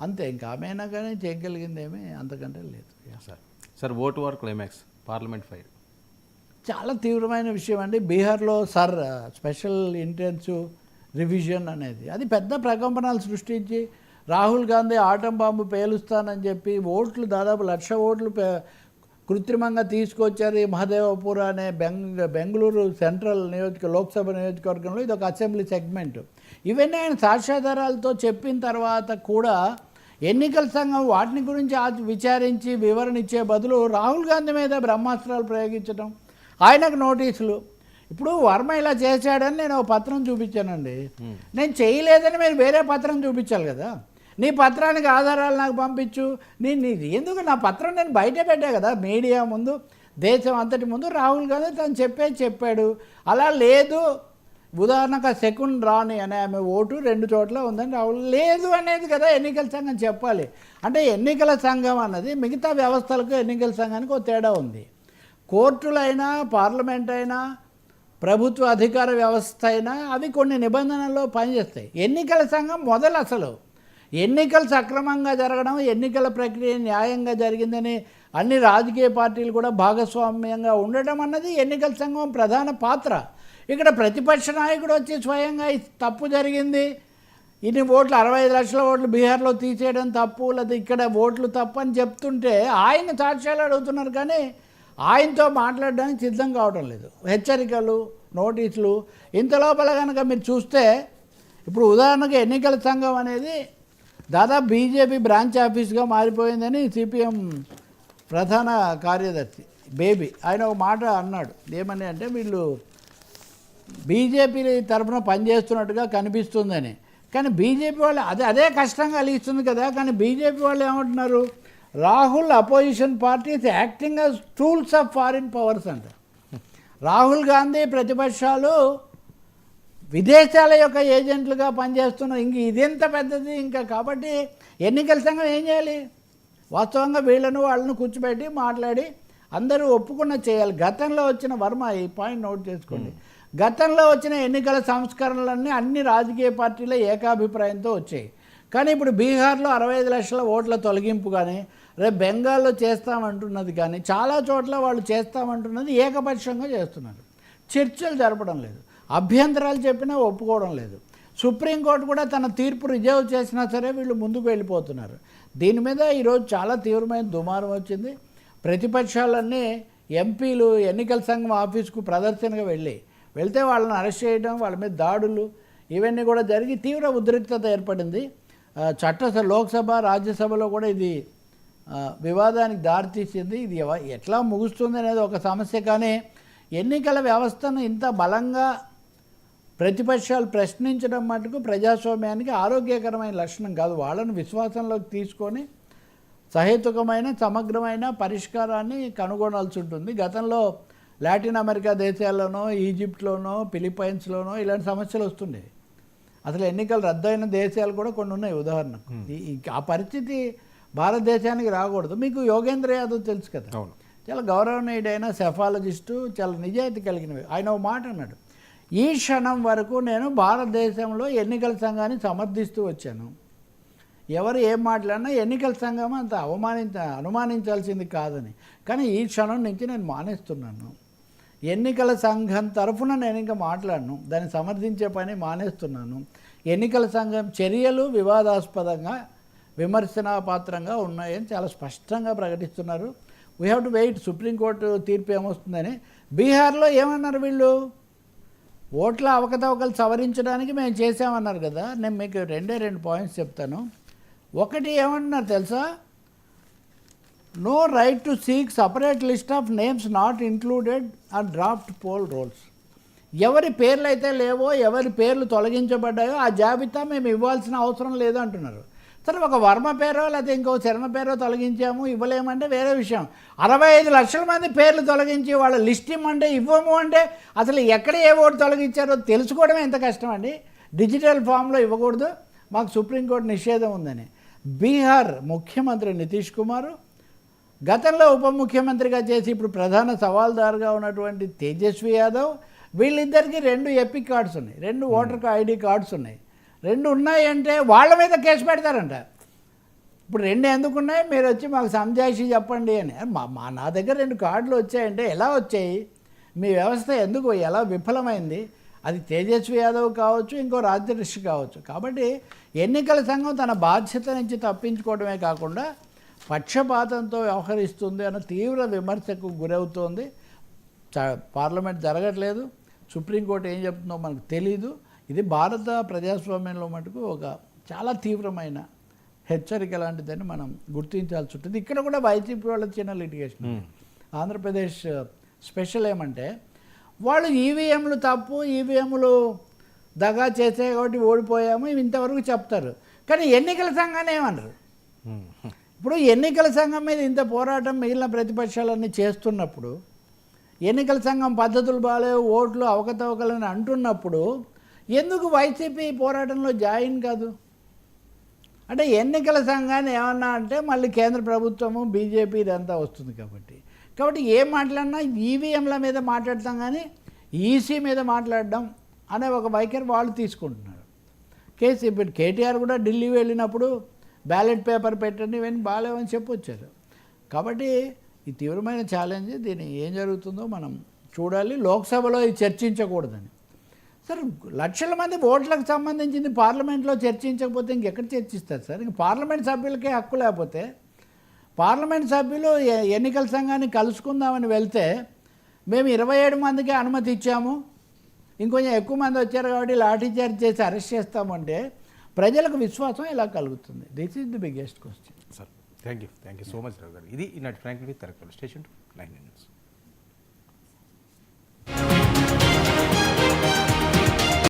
అంతే. ఇంకా ఆమెనా కానీ చేయగలిగింది ఏమీ అంతకంటే లేదు. Sir vote war climax parliament fire చాలా తీవ్రమైన విషయం అండి. బీహార్లో స్పెషల్ ఇంటెన్సివ్ రివిజన్ అనేది అది పెద్ద ప్రకంపనలు సృష్టించి రాహుల్ గాంధీ ఆటం బాంబు పేలుస్తానని చెప్పి ఓట్లు దాదాపు 1,00,000 ఓట్లు కృత్రిమంగా తీసుకొచ్చారు. ఈ మహదేవపూర్ అనే బెంగళూరు సెంట్రల్ లోక్సభ నియోజకవర్గంలో ఇది ఒక అసెంబ్లీ సెగ్మెంట్. ఇవన్నీ ఆయన సాక్ష్యాధారాలతో చెప్పిన తర్వాత కూడా ఎన్నికల సంఘం వాటిని గురించి విచారించి వివరణ ఇచ్చే బదులు రాహుల్ గాంధీ మీద బ్రహ్మాస్త్రాలు ప్రయోగించడం, ఆయనకు నోటీసులు. ఇప్పుడు వర్మ ఇలా చేశాడని నేను ఒక పత్రం చూపించానండి. నేను చేయలేదని మీరు వేరే పత్రం చూపించాలి కదా. నీ పత్రానికి ఆధారాలు నాకు పంపించు. నీది ఎందుకు నా పత్రం నేను బయట పెట్టా కదా మీడియా ముందు, దేశం అంతటి ముందు. రాహుల్ గాంధీ తను చెప్పాడు. అలా లేదు, ఉదాహరణకు సెకండ్ రాణి అనే ఆమె ఓటు 2 చోట్ల ఉందని రాహుల్ లేదు అనేది కదా ఎన్నికల సంఘం చెప్పాలి. అంటే ఎన్నికల సంఘం అన్నది మిగతా వ్యవస్థలకు ఎన్నికల సంఘానికి ఒక తేడా ఉంది. కోర్టులైనా పార్లమెంట్ అయినా ప్రభుత్వ అధికార వ్యవస్థ అయినా అవి కొన్ని నిబంధనల్లో పనిచేస్తాయి. ఎన్నికల సంఘం అసలు ఎన్నికలు సక్రమంగా జరగడం, ఎన్నికల ప్రక్రియ న్యాయంగా జరిగిందని అన్ని రాజకీయ పార్టీలు కూడా భాగస్వామ్యంగా ఉండడం అన్నది ఎన్నికల సంఘం ప్రధాన పాత్ర. ఇక్కడ ప్రతిపక్ష నాయకుడు వచ్చి స్వయంగా తప్పు జరిగింది, ఇన్ని ఓట్లు 65 లక్షల ఓట్లు బీహార్లో తీసేయడం తప్పు, లేదా ఇక్కడ ఓట్లు తప్పు అని చెప్తుంటే ఆయన సాక్ష్యాలు అడుగుతున్నారు కానీ ఆయనతో మాట్లాడడానికి సిద్ధం కావడం లేదు. హెచ్చరికలు, నోటీసులు. ఇంతలోపల కనుక మీరు చూస్తే ఇప్పుడు ఉదాహరణకు ఎన్నికల సంఘం అనేది దాదాపు బీజేపీ బ్రాంచ్ ఆఫీస్గా మారిపోయిందని సిపిఎం ప్రధాన కార్యదర్శి బేబీ ఆయన ఒక మాట అన్నాడు. ఏమని అంటే వీళ్ళు బీజేపీ తరఫున పనిచేస్తున్నట్టుగా కనిపిస్తుందని. కానీ బీజేపీ వాళ్ళు అదే కష్టం కలిగిస్తుంది కదా. కానీ బీజేపీ వాళ్ళు ఏమంటున్నారు, Rahul opposition parties acting as tools of foreign powers అంటారు. రాహుల్ గాంధీ ప్రతిపక్షాలు విదేశాల యొక్క ఏజెంట్లుగా పనిచేస్తున్నారు. ఇదెంత పెద్దది ఇంకా. కాబట్టి ఎన్నికల సంఘం ఏం చేయాలి, వాస్తవంగా వాళ్ళను కూర్చోబెట్టి మాట్లాడి అందరూ ఒప్పుకున్న చేయాలి. గతంలో వచ్చిన వర్మ ఈ పాయింట్ నోట్ చేసుకోండి, గతంలో వచ్చిన ఎన్నికల సంస్కరణలన్నీ అన్ని రాజకీయ పార్టీల ఏకాభిప్రాయంతో వచ్చాయి. కానీ ఇప్పుడు బీహార్లో 65 లక్షల ఓట్ల తొలగింపు కానీ, రేపు బెంగాల్లో చేస్తామంటున్నది కానీ, చాలా చోట్ల వాళ్ళు చేస్తామంటున్నది ఏకపక్షంగా చేస్తున్నారు. చర్చలు జరపడం లేదు, అభ్యంతరాలు చెప్పినా ఒప్పుకోవడం లేదు. సుప్రీంకోర్టు కూడా తన తీర్పు రిజర్వ్ చేసినా సరే వీళ్ళు ముందుకు వెళ్ళిపోతున్నారు. దీని మీద ఈరోజు చాలా తీవ్రమైన దుమారం వచ్చింది. ప్రతిపక్షాలన్నీ ఎంపీలు ఎన్నికల సంఘం ఆఫీస్కు ప్రదర్శనగా వెళ్తే వాళ్ళని అరెస్ట్ చేయడం, వాళ్ళ మీద దాడులు ఇవన్నీ కూడా జరిగి తీవ్ర ఉద్రిక్తత ఏర్పడింది. లోక్సభ రాజ్యసభలో కూడా ఇది వివాదానికి దారితీసింది. ఇది ఎట్లా ముగుస్తుంది అనేది ఒక సమస్య. కానీ ఎన్నికల వ్యవస్థను ఇంత బలంగా ప్రతిపక్షాలు ప్రశ్నించడం మటుకు ప్రజాస్వామ్యానికి ఆరోగ్యకరమైన లక్షణం కాదు. వాళ్ళను విశ్వాసంలోకి తీసుకొని సహేతుకమైన సమగ్రమైన పరిష్కారాన్ని కనుగొనాల్సి ఉంటుంది. గతంలో లాటిన్ అమెరికా దేశాల్లోనో, ఈజిప్ట్లోనో, ఫిలిప్పైన్స్లోనో ఇలాంటి సమస్యలు వస్తుండేవి. అసలు ఎన్నికలు రద్దయిన దేశాలు కూడా కొన్ని ఉన్నాయి. ఉదాహరణకు ఆ పరిస్థితి భారతదేశానికి రాకూడదు. మీకు యోగేంద్ర యాదవ్ తెలుసు కదా, చాలా గౌరవనీయుడైన సెఫాలజిస్టు, చాలా నిజాయితీ కలిగినవి. ఆయన ఒక మాట అన్నాడు, ఈ క్షణం వరకు నేను భారతదేశంలో ఎన్నికల సంఘాన్ని సమర్థిస్తూ వచ్చాను. ఎవరు ఏం మాట్లాడినా ఎన్నికల సంఘం అంత అనుమానించాల్సింది కాదని. కానీ ఈ క్షణం నుంచి నేను మానేస్తున్నాను. ఎన్నికల సంఘం తరఫున నేను ఇంకా మాట్లాడను, దాన్ని సమర్థించే పని మానేస్తున్నాను. ఎన్నికల సంఘం చర్యలు వివాదాస్పదంగా, విమర్శనాపాత్రంగా ఉన్నాయని చాలా స్పష్టంగా ప్రకటిస్తున్నారు. We have to wait supreme court తీర్పు ఏమొస్తుందని. బీహార్లో ఏమన్నారు వీళ్ళు, ఓట్ల అవకతవకలు సవరించడానికి మేము చేసామన్నారు కదా. నేను మీకు 2 పాయింట్స్ చెప్తాను. ఒకటి ఏమంటున్నారు తెలుసా, no right to seek separate list of names not included or draft poll rolls. ఎవరి పేర్లు అయితే లేవో, ఎవరి పేర్లు తొలగించబడ్డాయో ఆ జాబితా మేము ఇవ్వాల్సిన అవసరం లేదు అంటున్నారు. సరే, ఒక వర్మ పేరో లేకపోతే ఇంకో శర్మ పేరో తొలగించాము, ఇవ్వలేమంటే వేరే విషయం. 65 లక్షల మంది పేర్లు తొలగించి వాళ్ళ లిస్ట్ ఇవ్వమంటే ఇవ్వము అంటే అసలు ఎక్కడ ఏ ఓటు తొలగించారో తెలుసుకోవడమే ఎంత కష్టం అండి. డిజిటల్ ఫామ్లో ఇవ్వకూడదు, మాకు సుప్రీంకోర్టు నిషేధం ఉందని. బీహార్ ముఖ్యమంత్రి నితీష్ కుమార్, గతంలో ఉప ముఖ్యమంత్రిగా చేసి ఇప్పుడు ప్రధాన సవాల్దారుగా ఉన్నటువంటి తేజస్వి యాదవ్, వీళ్ళిద్దరికీ 2 ఎపిక్ కార్డ్స్ ఉన్నాయి, 2 ఓటర్ ఐడి కార్డ్స్ ఉన్నాయి. 2 ఉన్నాయంటే వాళ్ళ మీద కేసు పెడతారంట. ఇప్పుడు 2 ఎందుకున్నాయి, మీరు వచ్చి మాకు సంజాయిషి చెప్పండి అని. నా దగ్గర 2 కార్డులు వచ్చాయంటే ఎలా వచ్చాయి, మీ వ్యవస్థ ఎందుకు ఎలా విఫలమైంది, అది తేజస్వి యాదవ్ కావచ్చు, ఇంకో రాజ్యదర్శి కావచ్చు. కాబట్టి ఎన్నికల సంఘం తన బాధ్యత నుంచి తప్పించుకోవడమే కాకుండా పక్షపాతంతో వ్యవహరిస్తుంది అన్న తీవ్ర విమర్శకు గురవుతోంది. పార్లమెంట్ జరగట్లేదు, సుప్రీంకోర్టు ఏం చెప్తుందో మనకు తెలీదు. ఇది భారత ప్రజాస్వామ్యంలో మటుకు ఒక చాలా తీవ్రమైన హెచ్చరిక లాంటిదని మనం గుర్తించాల్సి ఉంటుంది. ఇక్కడ కూడా వైసీపీ వాళ్ళ చిన్న లిటిగేషన్. ఆంధ్రప్రదేశ్ స్పెషల్ ఏమంటే వాళ్ళు ఈవీఎంలు తప్పు, ఈవీఎంలు దగా చేసే కాబట్టి ఓడిపోయాము ఇవి ఇంతవరకు చెప్తారు, కానీ ఎన్నికల సంఘాన్ని ఏమన్నారు? ఇప్పుడు ఎన్నికల సంఘం మీద ఇంత పోరాటం మిగిలిన ప్రతిపక్షాలన్నీ చేస్తున్నప్పుడు, ఎన్నికల సంఘం పద్ధతులు బాగాలేవు, ఓట్లు అవకతవకలని అంటున్నప్పుడు ఎందుకు వైసీపీ పోరాటంలో జాయిన్ కాదు? అంటే ఎన్నికల సంఘాన్ని ఏమన్నా అంటే మళ్ళీ కేంద్ర ప్రభుత్వము బీజేపీ ఇదంతా వస్తుంది. కాబట్టి ఏం మాట్లాడినా ఈవీఎంల మీద మాట్లాడతాం కానీ ఈసీ మీద మాట్లాడడం అనే ఒక వైఖరి వాళ్ళు తీసుకుంటున్నారు. ఇప్పుడు కేటీఆర్ కూడా ఢిల్లీ వెళ్ళినప్పుడు బ్యాలెట్ పేపర్ పెట్టండి ఇవన్నీ బాగాలేవని చెప్పొచ్చారు. కాబట్టి ఈ తీవ్రమైన ఛాలెంజ్, దీన్ని ఏం జరుగుతుందో మనం చూడాలి. లోక్సభలో ఇది చర్చించకూడదని. సార్ లక్షల మంది ఓట్లకు సంబంధించింది పార్లమెంట్లో చర్చించకపోతే ఇంకెక్కడ చర్చిస్తారు సార్? ఇంక పార్లమెంట్ సభ్యులకే హక్కు లేకపోతే, పార్లమెంట్ సభ్యులు ఎన్నికల సంఘాన్ని కలుసుకుందామని వెళ్తే మేము 27 మందికి అనుమతి ఇచ్చాము, ఇంకొంచెం ఎక్కువ మంది వచ్చారు కాబట్టి లాఠీచార్జ్ చేసి అరెస్ట్ చేస్తామంటే ప్రజలకు విశ్వాసం ఎలా కలుగుతుంది? This is the biggest question. Sir thank you so much Rao గారు. ఇది ఈనాటి ఫ్రాంక్లీ విత్ తరకల్ స్టేషన్ 9 నిమిషం.